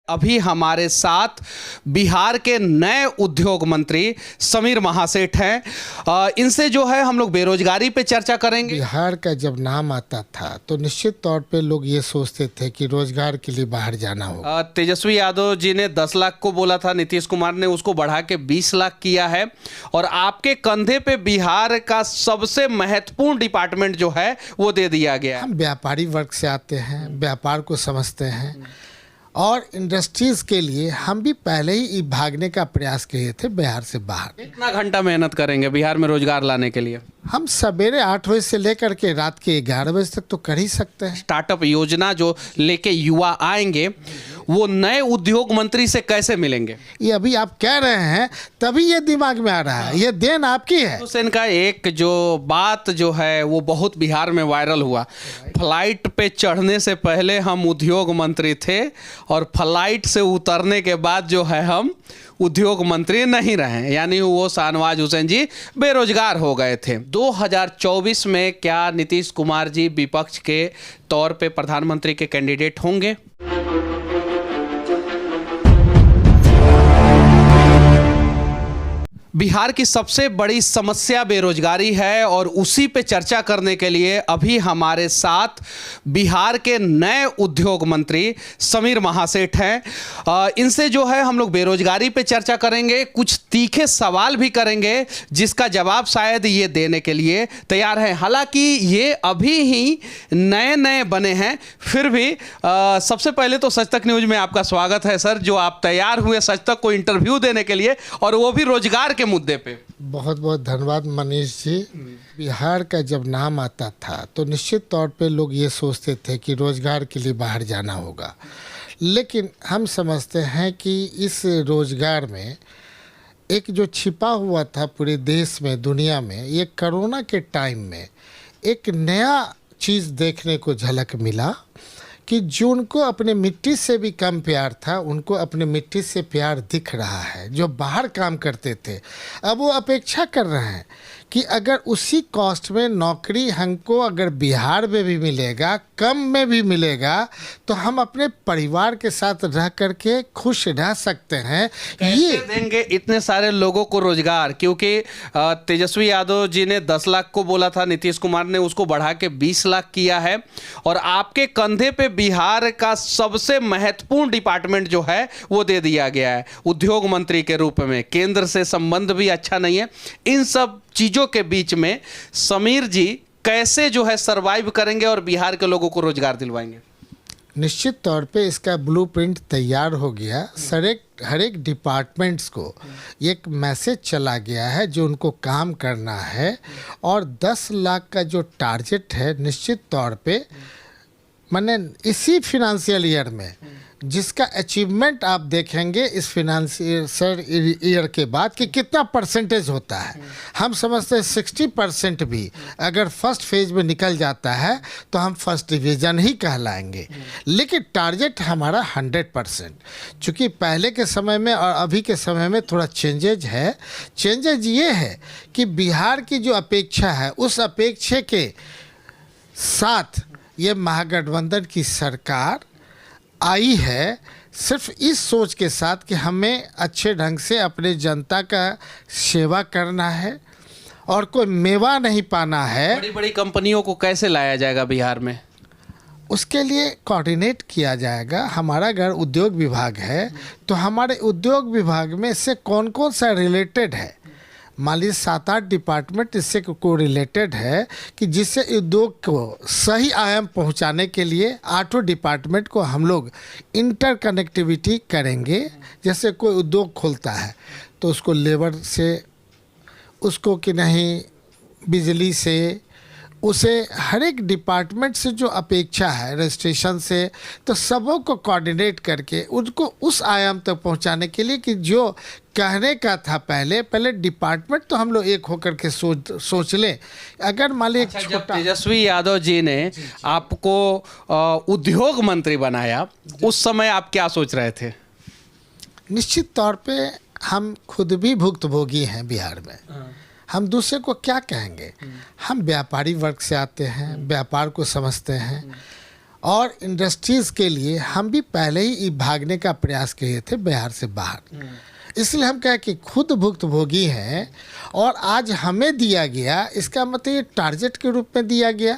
अभी हमारे साथ बिहार के नए उद्योग मंत्री समीर महासेठ हैं। इनसे जो है हम लोग बेरोजगारी पे चर्चा करेंगे। बिहार का जब नाम आता था तो निश्चित तौर पे लोग ये सोचते थे कि रोजगार के लिए बाहर जाना होगा। तेजस्वी यादव जी ने 10 लाख को बोला था, नीतीश कुमार ने उसको बढ़ा के 20 लाख किया है। और आपके कंधे पे बिहार का सबसे महत्वपूर्ण डिपार्टमेंट जो है वो दे दिया गया है। हम व्यापारी वर्ग से आते हैं, व्यापार को समझते हैं और इंडस्ट्रीज के लिए हम भी पहले ही भागने का प्रयास किए थे बिहार से बाहर। कितना घंटा मेहनत करेंगे बिहार में रोजगार लाने के लिए? हम सवेरे 8 बजे से लेकर के रात के 11 बजे तक तो कर ही सकते हैं। स्टार्टअप योजना जो लेके युवा आएंगे वो नए उद्योग मंत्री से कैसे मिलेंगे? ये अभी आप कह रहे हैं तभी ये दिमाग में आ रहा है, ये देन आपकी है। हुसैन का एक जो बात जो है वो बहुत बिहार में वायरल हुआ। फ्लाइट पे चढ़ने से पहले हम उद्योग मंत्री थे और फ्लाइट से उतरने के बाद जो है हम उद्योग मंत्री नहीं रहे, यानी वो शाहनवाज हुसैन जी बेरोजगार हो गए थे। 2024 में क्या नीतीश कुमार जी विपक्ष के तौर पे प्रधानमंत्री के कैंडिडेट होंगे? बिहार की सबसे बड़ी समस्या बेरोजगारी है और उसी पे चर्चा करने के लिए अभी हमारे साथ बिहार के नए उद्योग मंत्री समीर महासेठ हैं। इनसे जो है हम लोग बेरोजगारी पे चर्चा करेंगे, कुछ तीखे सवाल भी करेंगे जिसका जवाब शायद ये देने के लिए तैयार हैं। हालांकि ये अभी ही नए नए बने हैं, फिर भी सबसे पहले तो सच तक न्यूज़ में आपका स्वागत है सर, जो आप तैयार हुए सच तक को इंटरव्यू देने के लिए और वो भी रोजगार मुद्दे पे। बहुत बहुत धन्यवाद मनीष जी। बिहार का जब नाम आता था तो निश्चित तौर पे लोग ये सोचते थे कि रोजगार के लिए बाहर जाना होगा, लेकिन हम समझते हैं कि इस रोजगार में एक जो छिपा हुआ था पूरे देश में, दुनिया में, ये कोरोना के टाइम में एक नया चीज़ देखने को झलक मिला कि जिनको अपने मिट्टी से भी कम प्यार था उनको अपने मिट्टी से प्यार दिख रहा है। जो बाहर काम करते थे अब वो अपेक्षा कर रहे हैं कि अगर उसी कॉस्ट में नौकरी हमको अगर बिहार में भी मिलेगा, कम में भी मिलेगा, तो हम अपने परिवार के साथ रह करके खुश रह सकते हैं। ये देंगे इतने सारे लोगों को रोजगार, क्योंकि तेजस्वी यादव जी ने 10 लाख को बोला था, नीतीश कुमार ने उसको बढ़ा के 20 लाख किया है। और आपके कंधे पे बिहार का सबसे महत्वपूर्ण डिपार्टमेंट जो है वो दे दिया गया है उद्योग मंत्री के रूप में। केंद्र से संबंध भी अच्छा नहीं है। इन सब चीजों के बीच में समीर जी कैसे जो है सरवाइव करेंगे और बिहार के लोगों को रोजगार दिलवाएंगे? निश्चित तौर पे इसका ब्लूप्रिंट तैयार हो गया। हर एक डिपार्टमेंट्स को एक मैसेज चला गया है जो उनको काम करना है। और 10 लाख का जो टारगेट है निश्चित तौर पे मैंने इसी फिनेंशियल ईयर में जिसका अचीवमेंट आप देखेंगे इस फिनेंशियल ईयर के बाद कि कितना परसेंटेज होता है। हम समझते हैं 60% भी अगर फर्स्ट फेज में निकल जाता है तो हम फर्स्ट डिवीज़न ही कहलाएंगे। लेकिन टारगेट हमारा 100%। चूँकि पहले के समय में और अभी के समय में थोड़ा चेंजेज है। चेंजेज ये है कि बिहार की जो अपेक्षा है उस अपेक्षा के साथ ये महागठबंधन की सरकार आई है, सिर्फ इस सोच के साथ कि हमें अच्छे ढंग से अपने जनता का सेवा करना है और कोई मेवा नहीं पाना है। बड़ी बड़ी कंपनियों को कैसे लाया जाएगा बिहार में? उसके लिए कोऑर्डिनेट किया जाएगा। हमारा अगर उद्योग विभाग है तो हमारे उद्योग विभाग में इससे कौन कौन सा रिलेटेड है, मान लीजिए 7-8 डिपार्टमेंट इससे को रिलेटेड है कि जिससे उद्योग को सही आयाम पहुंचाने के लिए 8 डिपार्टमेंट को हम लोग इंटर कनेक्टिविटी करेंगे। जैसे कोई उद्योग खोलता है तो उसको लेबर से, उसको कि नहीं बिजली से, उसे हर एक डिपार्टमेंट से जो अपेक्षा है, रजिस्ट्रेशन से, तो सबों को कोऑर्डिनेट करके उनको उस आयाम तक पहुंचाने के लिए कि जो कहने का था पहले डिपार्टमेंट तो हम लोग एक होकर के सोच लें। अगर मान लीजिए जब तेजस्वी यादव जी ने आपको उद्योग मंत्री बनाया उस समय आप क्या सोच रहे थे? निश्चित तौर पे हम खुद भी भुक्तभोगी हैं बिहार में। हम दूसरे को क्या कहेंगे? हम व्यापारी वर्ग से आते हैं, व्यापार को समझते हैं और इंडस्ट्रीज़ के लिए हम भी पहले ही भागने का प्रयास किए थे बिहार से बाहर। इसलिए हम कहें कि खुद भुक्तभोगी हैं और आज हमें दिया गया, इसका मतलब ये टारगेट के रूप में दिया गया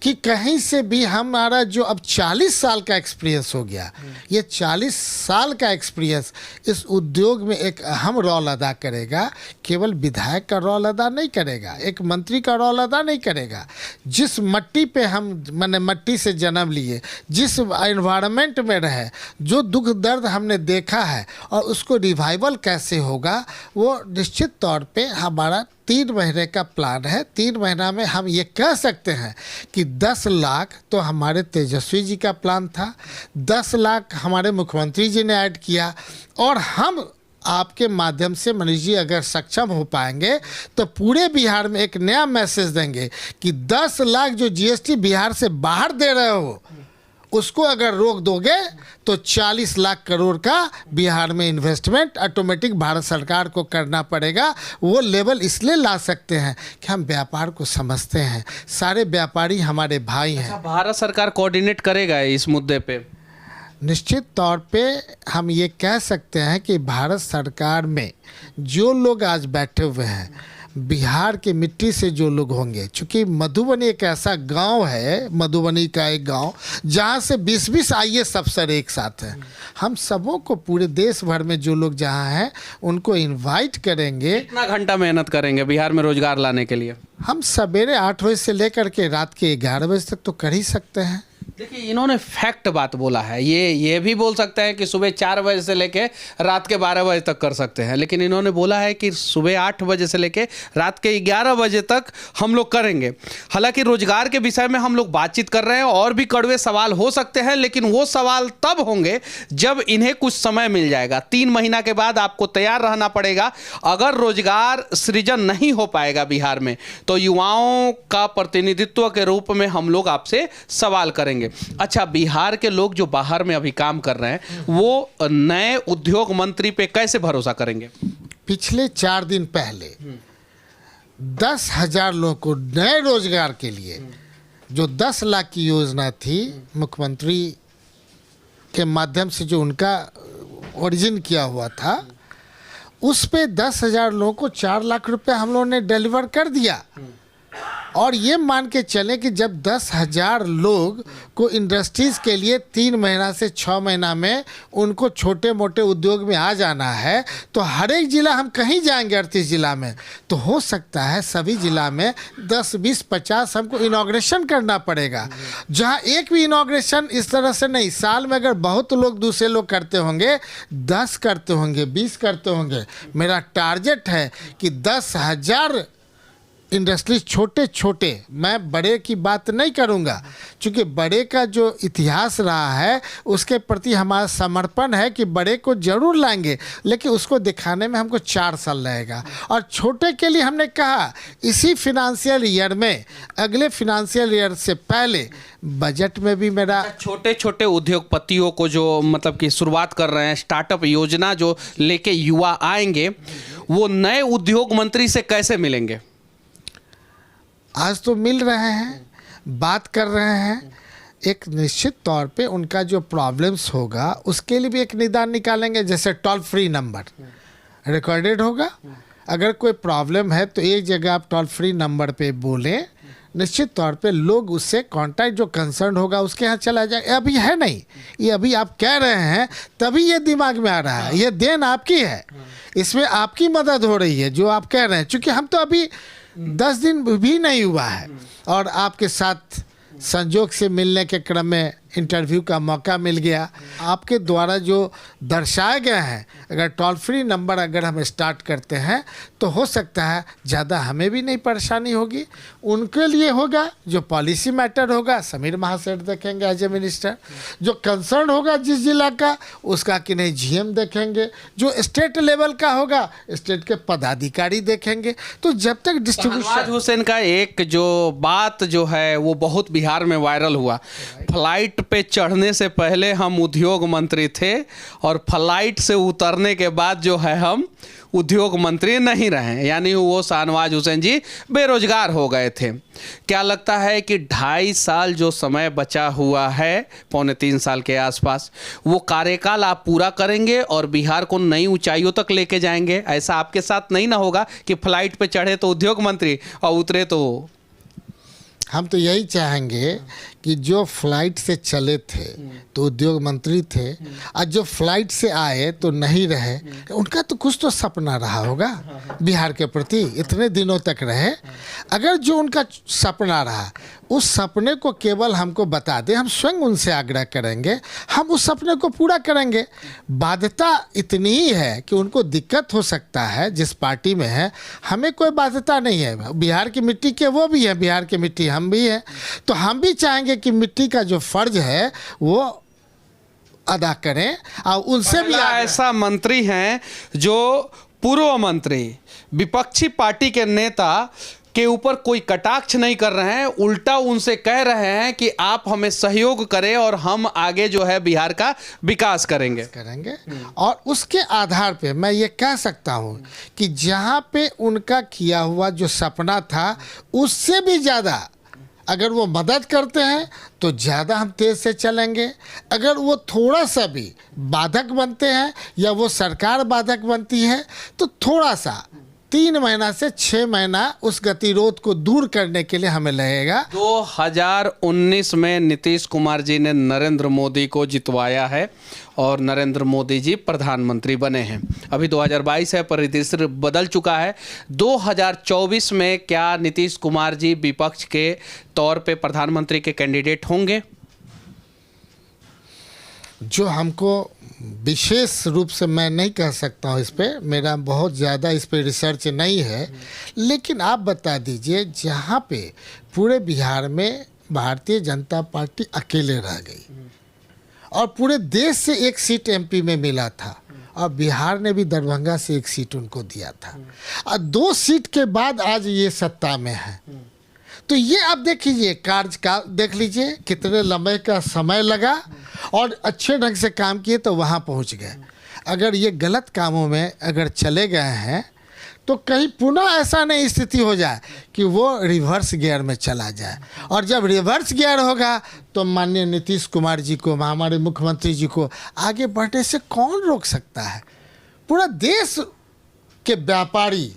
कि कहीं से भी हमारा जो अब 40 साल का एक्सपीरियंस हो गया, ये 40 साल का एक्सपीरियंस इस उद्योग में एक अहम रोल अदा करेगा। केवल विधायक का रोल अदा नहीं करेगा, एक मंत्री का रोल अदा नहीं करेगा। जिस मट्टी पे हम माने मट्टी से जन्म लिए, जिस एनवायरनमेंट में रहे, जो दुख दर्द हमने देखा है और उसको रिवाइवल कैसे होगा, वो निश्चित तौर पे हमारा 3 महीने का प्लान है। 3 महीना में हम ये कह सकते हैं कि 10 लाख तो हमारे तेजस्वी जी का प्लान था, 10 लाख हमारे मुख्यमंत्री जी ने ऐड किया, और हम आपके माध्यम से मनीष जी अगर सक्षम हो पाएंगे तो पूरे बिहार में एक नया मैसेज देंगे कि 10 लाख जो जीएसटी बिहार से बाहर दे रहे हो, उसको अगर रोक दोगे तो 40 लाख करोड़ का बिहार में इन्वेस्टमेंट ऑटोमेटिक भारत सरकार को करना पड़ेगा। वो लेवल इसलिए ला सकते हैं कि हम व्यापार को समझते हैं, सारे व्यापारी हमारे भाई हैं। अच्छा, भारत सरकार कोऑर्डिनेट करेगा इस मुद्दे पे? निश्चित तौर पे हम ये कह सकते हैं कि भारत सरकार में जो लोग आज बैठे हुए हैं, बिहार की मिट्टी से जो लोग होंगे, चूँकि मधुबनी एक ऐसा गांव है, मधुबनी का एक गांव जहां से 20-20 IAS अफसर एक साथ हैं। हम सबों को पूरे देश भर में जो लोग जहां हैं उनको इनवाइट करेंगे। कितना घंटा मेहनत करेंगे बिहार में रोजगार लाने के लिए? हम सवेरे 8 बजे से लेकर के रात के 11 बजे तक तो कर ही सकते हैं। देखिए, इन्होंने फैक्ट बात बोला है। ये भी बोल सकते हैं कि सुबह 4 बजे से लेके रात के 12 बजे तक कर सकते हैं, लेकिन इन्होंने बोला है कि सुबह 8 बजे से लेके रात के 11 बजे तक हम लोग करेंगे। हालांकि रोजगार के विषय में हम लोग बातचीत कर रहे हैं और भी कड़वे सवाल हो सकते हैं, लेकिन वो सवाल तब होंगे जब इन्हें कुछ समय मिल जाएगा। 3 महीना के बाद आपको तैयार रहना पड़ेगा। अगर रोजगार सृजन नहीं हो पाएगा बिहार में, तो युवाओं का प्रतिनिधित्व के रूप में हम लोग आपसे सवाल करेंगे। अच्छा, बिहार के लोग जो बाहर में अभी काम कर रहे हैं, वो नए उद्योग मंत्री पे कैसे भरोसा करेंगे? पिछले 4 दिन पहले 10,000 लोगों को नए रोजगार के लिए जो 10 लाख की योजना थी, मुख्यमंत्री के माध्यम से जो उनका ओरिजिन किया हुआ था, उस पे 10,000 लोगों को 4 लाख रुपए हम लोगों ने डिलीवर कर दिया। और ये मान के चले कि जब 10,000 लोग को इंडस्ट्रीज़ के लिए 3 महीना से 6 महीना में उनको छोटे मोटे उद्योग में आ जाना है, तो हर एक ज़िला हम कहीं जाएंगे 38 ज़िला में, तो हो सकता है सभी ज़िला में 10, 20, 50 हमको इनॉग्रेशन करना पड़ेगा। जहाँ एक भी इनॉग्रेशन इस तरह से नहीं, साल में अगर बहुत लोग दूसरे लोग करते होंगे, 10 करते होंगे, 20 करते होंगे, मेरा टारगेट है कि 10,000 इंडस्ट्रीज छोटे छोटे, मैं बड़े की बात नहीं करूंगा, क्योंकि बड़े का जो इतिहास रहा है उसके प्रति हमारा समर्पण है कि बड़े को जरूर लाएंगे, लेकिन उसको दिखाने में हमको 4 साल लगेगा। और छोटे के लिए हमने कहा इसी फिनेंशियल ईयर में, अगले फिनेंशियल ईयर से पहले बजट में भी मेरा छोटे छोटे उद्योगपतियों को जो मतलब कि शुरुआत कर रहे हैं, स्टार्टअप योजना जो लेके युवा आएंगे, वो नए उद्योग मंत्री से कैसे मिलेंगे? आज तो मिल रहे हैं, बात कर रहे हैं। एक निश्चित तौर पे उनका जो प्रॉब्लम्स होगा उसके लिए भी एक निदान निकालेंगे। जैसे टोल फ्री नंबर रिकॉर्डेड होगा, अगर कोई प्रॉब्लम है तो एक जगह आप टोल फ्री नंबर पे बोलें, निश्चित तौर पे लोग उससे कांटेक्ट जो कंसर्न होगा उसके यहाँ चला जाएगा। अभी है नहीं, ये अभी आप कह रहे हैं तभी ये दिमाग में आ रहा है। ये देन आपकी है, इसमें आपकी मदद हो रही है जो आप कह रहे हैं, क्योंकि हम तो अभी 10 दिन भी नहीं हुआ है और आपके साथ संजोग से मिलने के क्रम में इंटरव्यू का मौका मिल गया। आपके द्वारा जो दर्शाए गए हैं, अगर टोल फ्री नंबर अगर हम स्टार्ट करते हैं तो हो सकता है ज़्यादा हमें भी नहीं परेशानी होगी, उनके लिए होगा। जो पॉलिसी मैटर होगा समीर महासेठ देखेंगे एज ए मिनिस्टर, जो कंसर्न होगा जिस जिला का उसका कि नहीं GM देखेंगे, जो स्टेट लेवल का होगा स्टेट के पदाधिकारी देखेंगे। तो जब तक डिस्ट्रीब्यूशन हुसैन का एक जो बात जो है वो बहुत बिहार में वायरल हुआ, फ्लाइट फ्लाइट पे चढ़ने से पहले हम उद्योग मंत्री थे और फ्लाइट से उतरने के बाद जो है हम उद्योग मंत्री नहीं रहे, यानी वो शाहनवाज हुसैन जी बेरोजगार हो गए थे। क्या लगता है कि 2.5 साल जो समय बचा हुआ है, 2.25 साल के आसपास, वो कार्यकाल आप पूरा करेंगे और बिहार को नई ऊंचाइयों तक लेके जाएंगे? ऐसा आपके साथ नहीं ना होगा कि फ्लाइट पे चढ़े तो उद्योग मंत्री और उतरे तो? हम तो यही चाहेंगे कि जो फ्लाइट से चले थे तो उद्योग मंत्री थे, और जो फ्लाइट से आए तो नहीं रहे, उनका तो कुछ तो सपना रहा होगा बिहार के प्रति, इतने दिनों तक रहे। अगर जो उनका सपना रहा, उस सपने को केवल हमको बता दें, हम स्वयं उनसे आग्रह करेंगे, हम उस सपने को पूरा करेंगे। बाध्यता इतनी ही है कि उनको दिक्कत हो सकता है, जिस पार्टी में है, हमें कोई बाध्यता नहीं है। बिहार की मिट्टी के वो भी हैं, बिहार की मिट्टी हम भी हैं, तो हम भी चाहेंगे कि मिट्टी का जो फर्ज है वो अदा करें। और उनसे भी ऐसा मंत्री हैं जो पूर्व मंत्री, विपक्षी पार्टी के नेता के ऊपर कोई कटाक्ष नहीं कर रहे हैं, उल्टा उनसे कह रहे हैं कि आप हमें सहयोग करें और हम आगे जो है बिहार का विकास करेंगे। और उसके आधार पे मैं ये कह सकता हूँ कि जहाँ पे उनका किया हुआ जो सपना था, उससे भी ज़्यादा अगर वो मदद करते हैं तो ज़्यादा हम तेज़ से चलेंगे। अगर वो थोड़ा सा भी बाधक बनते हैं या वो सरकार बाधक बनती है तो थोड़ा सा 3 महीना से 6 महीना उस गतिरोध को दूर करने के लिए हमें लगेगा। 2019 में नीतीश कुमार जी ने नरेंद्र मोदी को जितवाया है और नरेंद्र मोदी जी प्रधानमंत्री बने हैं। अभी 2022 है, परिदृश्य बदल चुका है। 2024 में क्या नीतीश कुमार जी विपक्ष के तौर पे प्रधानमंत्री के कैंडिडेट होंगे? जो हमको विशेष रूप से मैं नहीं कह सकता हूँ, इस पे मेरा बहुत ज़्यादा इस पे रिसर्च नहीं है, लेकिन आप बता दीजिए, जहाँ पे पूरे बिहार में भारतीय जनता पार्टी अकेले रह गई और पूरे देश से 1 सीट एमपी में मिला था, और बिहार ने भी दरभंगा से 1 सीट उनको दिया था, और 2 सीट के बाद आज ये सत्ता में है। तो ये आप देख लीजिए, कार्यकाल देख लीजिए, कितने लंबे का समय लगा और अच्छे ढंग से काम किए तो वहाँ पहुँच गए। अगर ये गलत कामों में अगर चले गए हैं तो कहीं पुनः ऐसा नहीं स्थिति हो जाए कि वो रिवर्स गियर में चला जाए, और जब रिवर्स गियर होगा तो माननीय नीतीश कुमार जी को, हमारे मुख्यमंत्री जी को आगे बढ़ने से कौन रोक सकता है? पूरा देश के व्यापारी,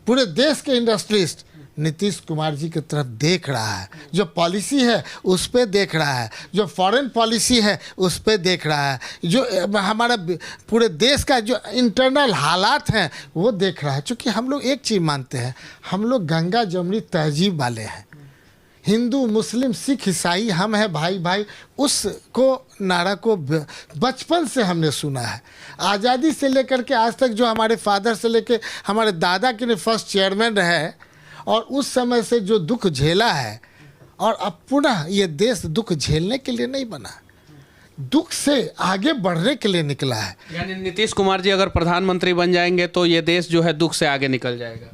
पूरे देश के इंडस्ट्रिस्ट नीतीश कुमार जी की तरफ देख रहा है। जो पॉलिसी है उस पे देख रहा है, जो फॉरेन पॉलिसी है उस पे देख रहा है, जो हमारा पूरे देश का जो इंटरनल हालात हैं वो देख रहा है। क्योंकि हम लोग एक चीज़ मानते हैं, हम लोग गंगा जमुनी तहजीब वाले हैं, हिंदू मुस्लिम सिख ईसाई हम हैं भाई भाई। उसको नारा को बचपन से हमने सुना है, आज़ादी से लेकर के आज तक। जो हमारे फादर से लेकर हमारे दादा के फर्स्ट चेयरमैन रहे, और उस समय से जो दुख झेला है, और अब पुनः ये देश दुख झेलने के लिए नहीं बना, दुख से आगे बढ़ने के लिए निकला है। यानी नीतीश कुमार जी अगर प्रधानमंत्री बन जाएंगे तो ये देश जो है दुख से आगे निकल जाएगा,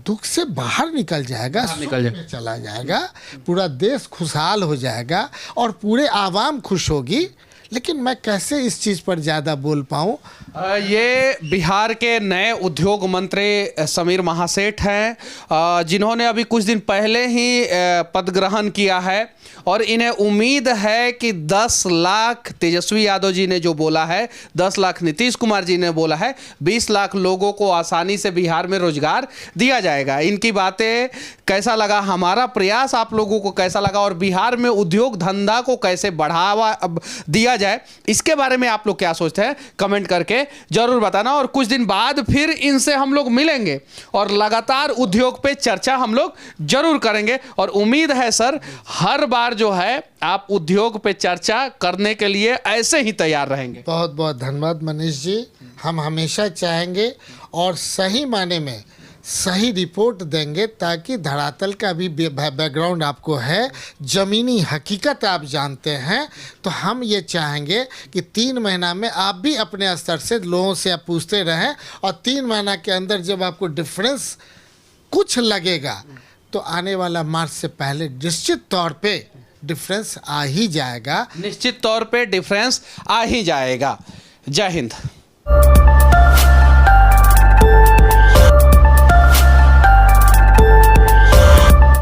दुख से बाहर निकल जाएगा, चला जाएगा, पूरा देश खुशहाल हो जाएगा और पूरे आवाम खुश होगी। लेकिन मैं कैसे इस चीज़ पर ज़्यादा बोल पाऊँ? ये बिहार के नए उद्योग मंत्री समीर महासेठ हैं, जिन्होंने अभी कुछ दिन पहले ही पद ग्रहण किया है, और इन्हें उम्मीद है कि 10 लाख तेजस्वी यादव जी ने जो बोला है, 10 लाख नीतीश कुमार जी ने बोला है, 20 लाख लोगों को आसानी से बिहार में रोजगार दिया जाएगा। इनकी बातें कैसा लगा, हमारा प्रयास आप लोगों को कैसा लगा, और बिहार में उद्योग धंधा को कैसे बढ़ावा दिया जाए, इसके बारे में आप लोग क्या सोचते हैं कमेंट करके जरूर बताना। और कुछ दिन बाद फिर इनसे हम लोग मिलेंगे और लगातार उद्योग पे चर्चा हम लोग जरूर करेंगे, और उम्मीद है सर हर बार जो है आप उद्योग पे चर्चा करने के लिए ऐसे ही तैयार रहेंगे। बहुत बहुत धन्यवाद मनीष जी, हम हमेशा चाहेंगे और सही माने में सही रिपोर्ट देंगे, ताकि धरातल का भी बैकग्राउंड आपको है, ज़मीनी हकीकत आप जानते हैं। तो हम ये चाहेंगे कि 3 महीना में आप भी अपने स्तर से लोगों से आप पूछते रहें, और 3 महीना के अंदर जब आपको डिफरेंस कुछ लगेगा तो आने वाला मार्च से पहले निश्चित तौर पे डिफरेंस आ ही जाएगा। निश्चित तौर पे डिफरेंस आ ही जाएगा। जय हिंद।